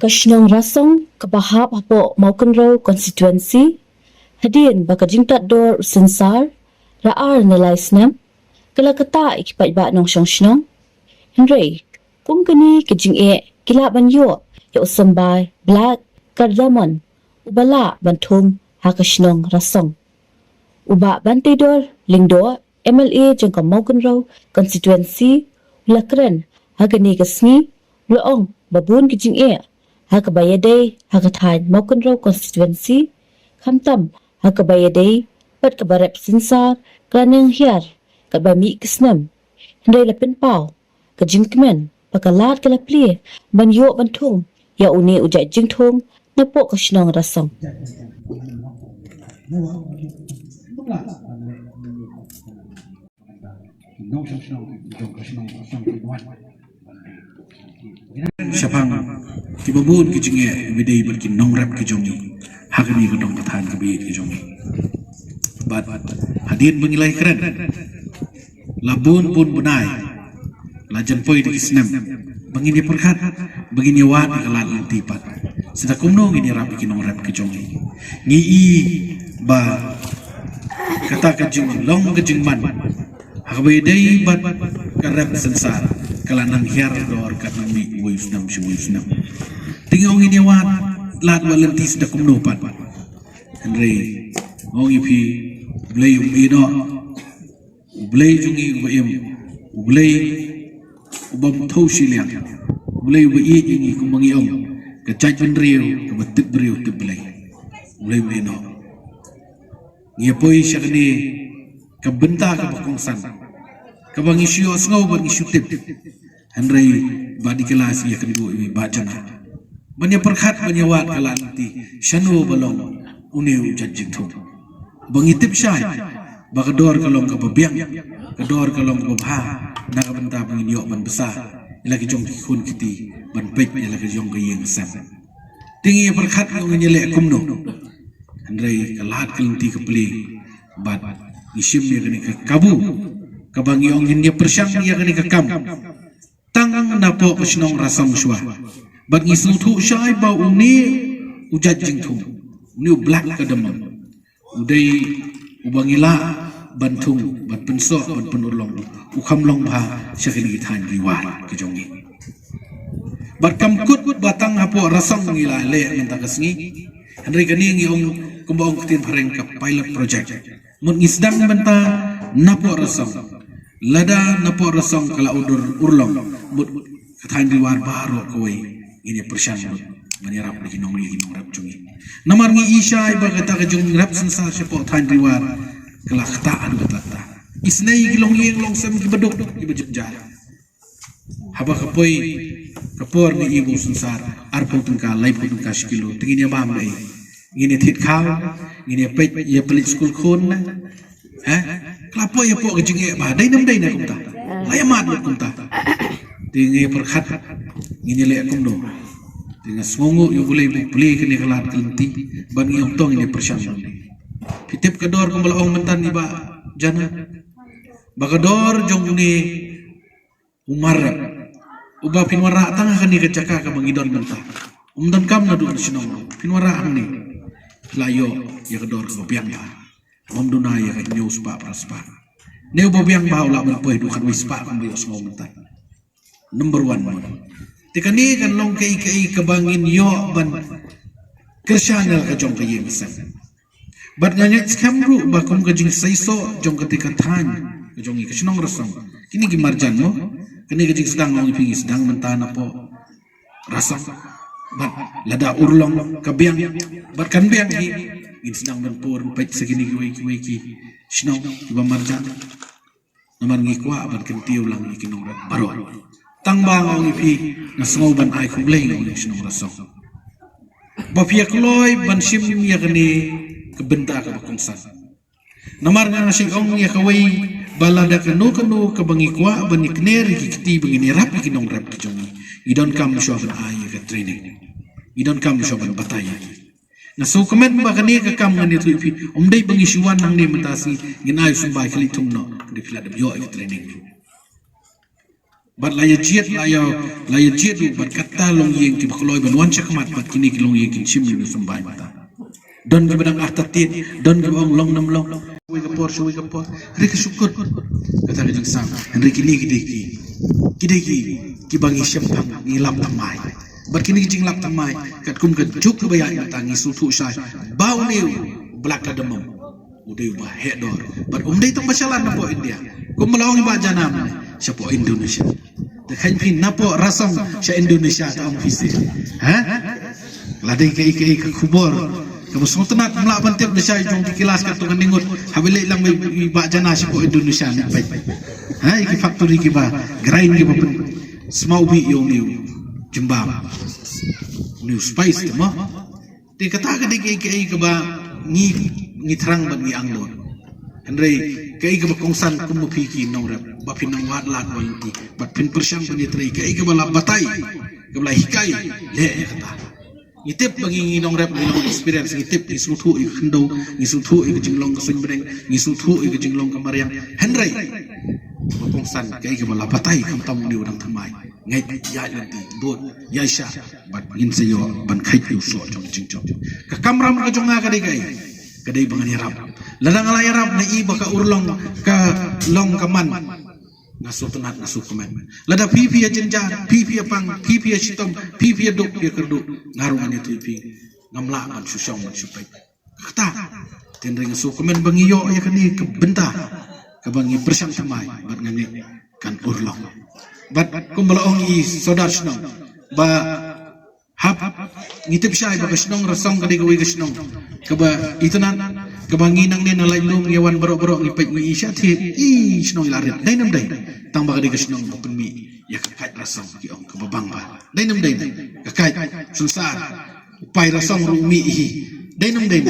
Kashnong rasong kabahap hapo Maukenro constituency hadin baka jingtat dor sensar raar nilai snam kala kata ikipat ba nong shnong Henry kung kani kajing kila banyo ya usambay black cardamom ubala bantum hakashnong rasong uba bantay dor lingdo MLA jangka Maukenro constituency lakren hagani kasni loong babun kajing hakabayaday hakathan Maukenro constituency kamtam hakabayaday pat kabarep sinsar klaneng hiar kabami kisnam henday lapin pau kajingkmen pakalat kalapli banyo bantung ya uni ujat jingthong napo kasnong rasong Siapang kibabun kijinge bidai berkin nongrap kijongi hagani gedong katahan kebiye kijongi bat hadir mengilai keren labun pun benai lajan poi di isnem begini perkat begini wat kalan lantipat sedang kumno ini rapi kinong rap kijongi ngii ba kata kajing long kajing man hagabedai bat karep sensar kalanang hiar dor karena mi wisdom tinggal ini wat lat walanti sedang kumno pat Henry ngong ipi blay ubido blay jungi ubayem blay ubam thau siliang blay ubayi jungi kumangi om kacaj benriu kebetik beriu teblay blay ubido ngepoi syakni kebenta kebakongsan kabang isu asngau bang isu tip Henry badi kelas ia kedua ini bacana banyak perkat banyak wat kalanti syanu balong uniu jajing tu bangitip syai bagador kalong kababiang kador kalong kababha nakabenta bangin yok ban besar ilagi jong kun kiti ban pek ilagi jong kayeng sam tinggi perkat ngong nyelek kumno Henry kalat kalanti kepeli bat isim dia kini kabu kabang yong hindia persyang dia kini kam tang napo kasnong rasang syua bat ngisung tu syai ba uni ujat jing tu uni black kadamam udai ubangila bantung bat pensok bat penulong ukam long ba syakili than riwar kejongi bat kamkut batang hapo rasang ngila le mentang kasngi Henry kani ngiong kumbang ketin pareng ka pilot project mun ngisdang benta napo rasang lada napo rasang kala udur urlong mut kathan riwar baro koi ini persyan menyerap lagi nong rap jungi namar ngi isya iba kata ka jung rap sensar syapo than riwar kala ktaan betata isnai gilong yeng long sam ki bedok ki bejja haba kapoi kapor ni ibu sensar arpo tungka lai pun ka skilo tingin ya bam lai ngini thit khaw ngini pet ya pelit school khon na klapo ya po kajing ba dai nam dai na kumta lay mat kumta tingi perkhat ngini le kumdo tinga smongo yu boleh beli kini kalat kelenti ban ngi tong ini persyan pitip kador kumbalaong mentan ni ba jana bagador jong ni umar uba pinwara tangah kani kecaka ka mangidon mentah umdan kam na du sinong pinwara ni layo ya kador ko piang ba mamduna ya ka news pa praspa neu bobiang ba ula ban poy du kan wispa kan bios ngom mentah number 1 tikani kan long kei kabangin yo ban kersanal ka jong kayeng san bat nganyat skamru ba kum ka jing saiso jong ketika than ka jong i kasnong rasang kini ki marjan mo kini ka jing sedang ngong ipingi sedang mentana po rasang bat lada urlong kabiang bat kan biang hi in sedang menpur pet segini ki snong iba marjan namar ngi kwa bat kentiu lang ikinong baro tangbang ang ipi na sngoban ay kublay ng sinong rasong bafiyak loy bansim ya kani kebenta ka bakungsan namar nga singong ya kaway balada kanu kabangikwa banikner kikti bangini rap kinong rap kijongi idon kam shoban ay ka training idon kam shoban bataya na so comment ba kani ka kam ngani tu pi dai bang isuan nang ni mentasi nginai sumbai khali tumno di phila de yo training bat la ya jiet du bat kata long yeng ki bakloi ban wan chakmat bat kini ki long yeng ki chim ni sumbai mata don ki badang artatin don ki ong long nam long wi ka por ri ki syukur kata ki jing sam ri ki ni ki bangi syam pang ngilap tamai bat kini ki jing lap tamai kat kum kat juk ki bayai tangi su thu sai bau niu blak la demam udai ba hedor bat dai tong basalan na po India kum malawang ba janam sa po Indonesia de khain phin na po rasong sa Indonesia ta ang visi ha ladai kai ka khubor kamu sultanat mla bantep de sai jong di kelas ka tungan ningut habile lang may ba jana sa po Indonesia ni pai ha iki factory ki ba grind ki ba smau bi yo niu jembam new spice mo di kata ka di kai ka ba ni thrang ba ni anglon Andrei kai ka kongsan kum mo phiki nong rap ba pinang wat lat ba yuti bat pin persyang bani trai kai ka bala batai ka bala hikai le kata ngitip bagi nong rap nong experience ngitip ni suthu ik khndo ni suthu ik jinglong ka sun breng ni suthu ik jinglong ka mariang Andrei ba kongsan kai ka bala batai kam tam ni udang thamai ngai ya lanti bot ya sha bat ngin sayo ban khai yu so jong jingchok ka kamram ka jonga ka kai kadai bangan yarap ladang ala yarap na iba ka urlong ka long kaman nasu tenat nasu komen lada pipi ya jenja pipi ya pang pipi ya sitom pipi ya duk ya kerdu ngarungan ya tuipi ngamla man susong man supai kata tenring nasu komen bangi yo ya kani ke benta ke bangi bersam samai bat ngane kan urlong bat kumbala ongi sodar snong ba hap ngitip syai ba snong rasong kadi gawi snong kaba itunan kabangi nang nen alai lum yawan baro-baro ngipet mi isya thi i snong larit dai nam dai tang ba kadi snong ba mi ya kakai rasong ki ong kababang ba dai nam dai kakai sunsar pai rasong ru mi hi dai nam dai